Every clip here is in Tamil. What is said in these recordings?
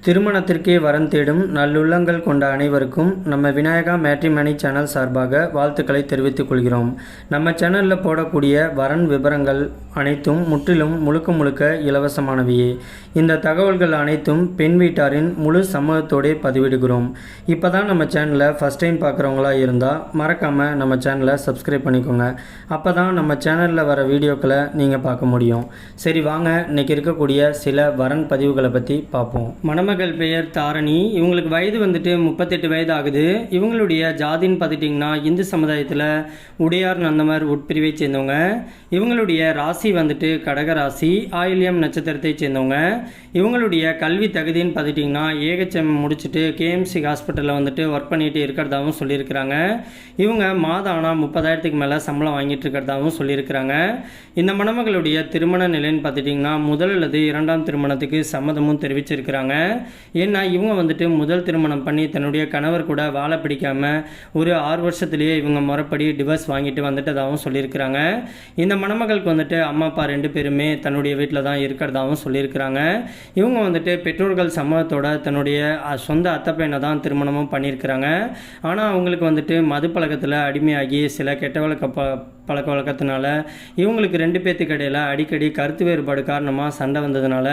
திருமணத்திற்கே வரன் தேடும் நல்லுள்ளங்கள் கொண்ட அனைவருக்கும் நம்ம விநாயகா மேட்ரிமனி சேனல் சார்பாக வாழ்த்துக்களை தெரிவித்துக் கொள்கிறோம். நம்ம சேனலில் போடக்கூடிய வரன் விவரங்கள் அனைத்தும் முற்றிலும் முழுக்க இலவசமானவையே. இந்த தகவல்கள் அனைத்தும் பெண் வீட்டாரின் முழு சம்மதத்தோடே பதிவிடுகிறோம். இப்போ தான் நம்ம சேனலை ஃபஸ்ட் டைம் பார்க்குறவங்களா இருந்தால் மறக்காமல் நம்ம சேனலை சப்ஸ்கிரைப் பண்ணிக்கோங்க. அப்போ தான் நம்ம சேனலில் வர வீடியோக்களை நீங்கள் பார்க்க முடியும். சரி வாங்க, இன்றைக்கி இருக்கக்கூடிய சில வரன் பதிவுகளை பற்றி பார்ப்போம். மணமகள் பெயர் தாரணி. இவங்களுக்கு வயது 38 வயது ஆகுது. இவங்களுடைய ஜாதின்னு பார்த்துட்டிங்கன்னா இந்து சமுதாயத்தில் உடையார் நந்தமர் உட்பிரிவை சேர்ந்தவங்க. இவங்களுடைய ராசி கடக ராசி, ஆயில்யம் நட்சத்திரத்தை சேர்ந்தவங்க. இவங்களுடைய கல்வி தகுதின்னு பார்த்துட்டிங்கன்னா ஏகச்சம் முடிச்சுட்டு கேஎம்சி ஹாஸ்பிட்டலில் ஒர்க் பண்ணிட்டு இருக்கிறதாகவும் சொல்லியிருக்கிறாங்க. இவங்க மாதம் ஆனால் 30,000க்கு மேலே சம்பளம் வாங்கிட்டு இருக்கிறதாகவும் சொல்லியிருக்கிறாங்க. இந்த மணமகளுடைய திருமண நிலைன்னு பார்த்துட்டிங்கன்னா முதல் அல்லது இரண்டாம் திருமணத்துக்கு சம்மதமும் தெரிவிச்சிருக்கிறாங்க. ஏன்னா இவங்க முதல் திருமணம் பண்ணி தன்னுடைய கணவர் கூட வாழ பிடிக்காமல் ஒரு 6 வருஷத்துலேயே இவங்க முறைப்படி டிவோர்ஸ் வாங்கிட்டு வந்துட்டதாகவும் சொல்லியிருக்கிறாங்க. இந்த மணமகளுக்கு அம்மா அப்பா 2 பேருமே தன்னுடைய வீட்டில் தான் இருக்கிறதாகவும் சொல்லியிருக்கிறாங்க. இவங்க பெற்றோர்கள் சம்மதத்தோட தன்னுடைய சொந்த அத்தை பையனை தான் திருமணமும் பண்ணியிருக்கிறாங்க. ஆனால் அவங்களுக்கு மது பழக்கத்தில் அடிமையாகி சில கெட்ட பழக்க வழக்கத்தினால இவங்களுக்கு 2 பேர்த்துக்கு இடையில் அடிக்கடி கருத்து வேறுபாடு காரணமாக சண்டை வந்ததுனால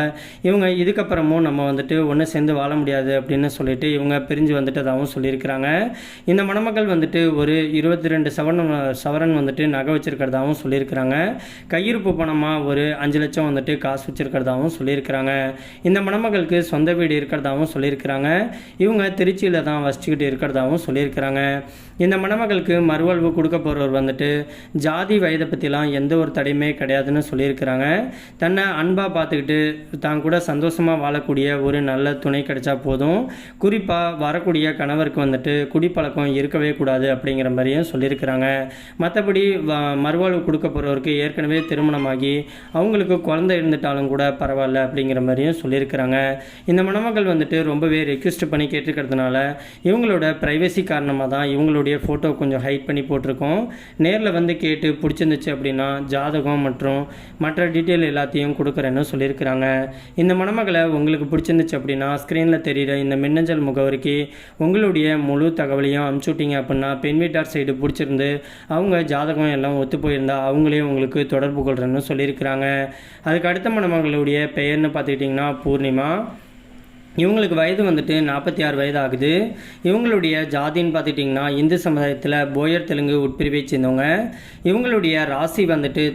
இவங்க இதுக்கப்புறமும் நம்ம ஒன்று சேர்ந்து வாழ முடியாது அப்படின்னு சொல்லிட்டு இவங்க பிரிஞ்சு வந்துட்டதாகவும் சொல்லியிருக்கிறாங்க. இந்த மணமகள் ஒரு 22 சவரன் நகை வச்சிருக்கிறதாகவும் சொல்லியிருக்கிறாங்க. கையிருப்பு பணமாக ஒரு 5 லட்சம் காசு வச்சிருக்கிறதாகவும் சொல்லியிருக்கிறாங்க. இந்த மணமகளுக்கு சொந்த வீடு இருக்கிறதாகவும் சொல்லியிருக்கிறாங்க. இவங்க திருச்சியில் தான் வசிச்சுக்கிட்டு இருக்கிறதாகவும் சொல்லியிருக்கிறாங்க. இந்த மணமகளுக்கு மறுவாழ்வு கொடுக்க போகிறவர் ஜாதி வயதை பற்றிலாம் எந்த ஒரு தடையுமே கிடையாதுன்னு சொல்லியிருக்கிறாங்க. தன்னை அன்பாக பார்த்துக்கிட்டு தான் கூட சந்தோஷமாக வாழக்கூடிய ஒரு நல்ல துணை கிடைச்சா போதும். குறிப்பாக வரக்கூடிய கணவருக்கு குடிப்பழக்கம் இருக்கவே கூடாது அப்படிங்கிற மாதிரியும் சொல்லியிருக்கிறாங்க. மற்றபடி மறுவாழ்வு கொடுக்க போகிறவருக்கு ஏற்கனவே திருமணமாகி அவங்களுக்கு குழந்தை இருந்துட்டாலும் கூட பரவாயில்ல அப்படிங்கிற மாதிரியும் சொல்லியிருக்கிறாங்க. இந்த மணமகள் ரொம்பவே ரெக்வெஸ்ட் பண்ணி கேட்டுக்கிறதுனால இவங்களோட ப்ரைவசி காரணமாக தான் இவங்களுடைய ஃபோட்டோ கொஞ்சம் ஹைட் பண்ணி போட்டிருக்கோம். நேரில் கேட்டு பிடிச்சிருந்துச்சு அப்படின்னா ஜாதகம் மற்றும் மற்ற டீட்டெயில் எல்லாத்தையும் கொடுக்குறேன்னு சொல்லியிருக்கிறாங்க. இந்த மணமகளை உங்களுக்கு பிடிச்சிருந்துச்சு அப்படின்னா ஸ்க்ரீனில் தெரிகிற இந்த மின்னஞ்சல் முகவரிக்கு உங்களுடைய முழு தகவலையும் அனுப்பிச்சுட்டிங்க அப்படின்னா பெண் வீட்டார் சைடு பிடிச்சிருந்து அவங்க ஜாதகம் எல்லாம் ஒத்து போயிருந்தால் அவங்களே உங்களுக்கு தொடர்பு கொள்கிறேன்னு சொல்லியிருக்கிறாங்க. அதுக்கு அடுத்த மணமகளுடைய பெயர்னு பார்த்துக்கிட்டிங்கன்னா பூர்ணிமா. இவங்களுக்கு வயது 46 வயது ஆகுது. இவங்களுடைய ஜாதின்னு பார்த்துட்டிங்கன்னா இந்து சமுதாயத்தில் போயர் தெலுங்கு உட்பிரிவை சேர்ந்தவங்க. இவங்களுடைய ராசி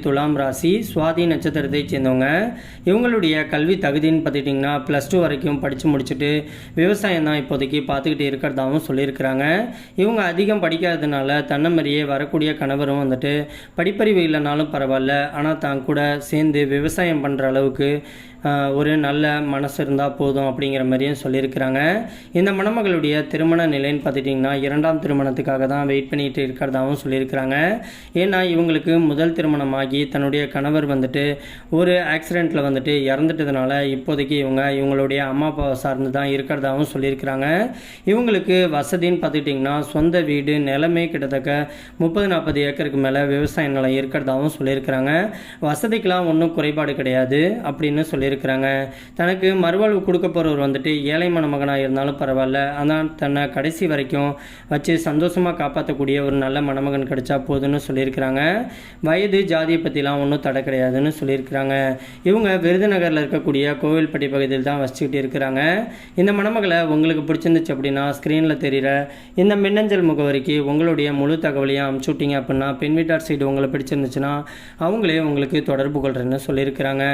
துலாம் ராசி, சுவாதி நட்சத்திரத்தை சேர்ந்தவங்க. இவங்களுடைய கல்வி தகுதின்னு பார்த்துட்டிங்கன்னா +2 வரைக்கும் படித்து முடிச்சுட்டு விவசாயம் தான் இப்போதைக்கு பார்த்துக்கிட்டு இருக்கிறதாகவும் சொல்லியிருக்கிறாங்க. இவங்க அதிகம் படிக்காததுனால தன்னமரியே வரக்கூடிய கணவரும் படிப்பறிவு இல்லைனாலும் பரவாயில்ல, ஆனால் தான் கூட சேர்ந்து விவசாயம் பண்ணுற அளவுக்கு ஒரு நல்ல மனசு இருந்தால் போதும் அப்படிங்கிற மாதிரியும் சொல்லியிருக்கிறாங்க. இந்த மணமகளுடைய திருமண நிலைன்னு பார்த்துட்டிங்கன்னா 2ஆம் திருமணத்துக்காக தான் வெயிட் பண்ணிட்டு இருக்கிறதாகவும் சொல்லியிருக்கிறாங்க. ஏன்னா இவங்களுக்கு முதல் திருமணமாகி தன்னுடைய கணவர் ஒரு ஆக்சிடெண்ட்டில் இறந்துட்டதுனால இப்போதைக்கு இவங்களுடைய அம்மா அப்பாவை சார்ந்து தான் இருக்கிறதாகவும் சொல்லியிருக்கிறாங்க. இவங்களுக்கு வசதின்னு பார்த்துட்டிங்கன்னா சொந்த வீடு நிலமே கிட்டத்தட்ட 30-40 ஏக்கருக்கு மேலே விவசாய நிலம் இருக்கிறதாகவும் சொல்லியிருக்கிறாங்க. வசதிக்கெலாம் ஒன்றும் குறைபாடு கிடையாது அப்படின்னு சொல்லியிருக்கிறாங்க. தனக்கு மறுவாழ்வு கொடுக்க போகிறவர் ஏழை மணமகனாக இருந்தாலும் பரவாயில்ல, ஆனால் தன்னை கடைசி வரைக்கும் வச்சு சந்தோஷமாக காப்பாற்றக்கூடிய ஒரு நல்ல மணமகன் கிடைச்சா போதுன்னு சொல்லியிருக்கிறாங்க. வயது ஜாதியை பற்றிலாம் ஒன்றும் தடை கிடையாதுன்னு சொல்லியிருக்கிறாங்க. இவங்க விருதுநகரில் இருக்கக்கூடிய கோவில்பட்டி பகுதியில் தான் வசிச்சுக்கிட்டு இருக்கிறாங்க. இந்த மணமகளை உங்களுக்கு பிடிச்சிருந்துச்சு அப்படின்னா ஸ்க்ரீனில் தெரிகிற இந்த மின்னஞ்சல் முகவரிக்கு உங்களுடைய முழு தகவலையும் அனுப்பிச்சுட்டிங்க அப்படின்னா பெண் வீட்டார் சைடு உங்களை பிடிச்சிருந்துச்சுன்னா அவங்களே உங்களுக்கு தொடர்பு கொள்கிறேன்னு சொல்லியிருக்கிறாங்க.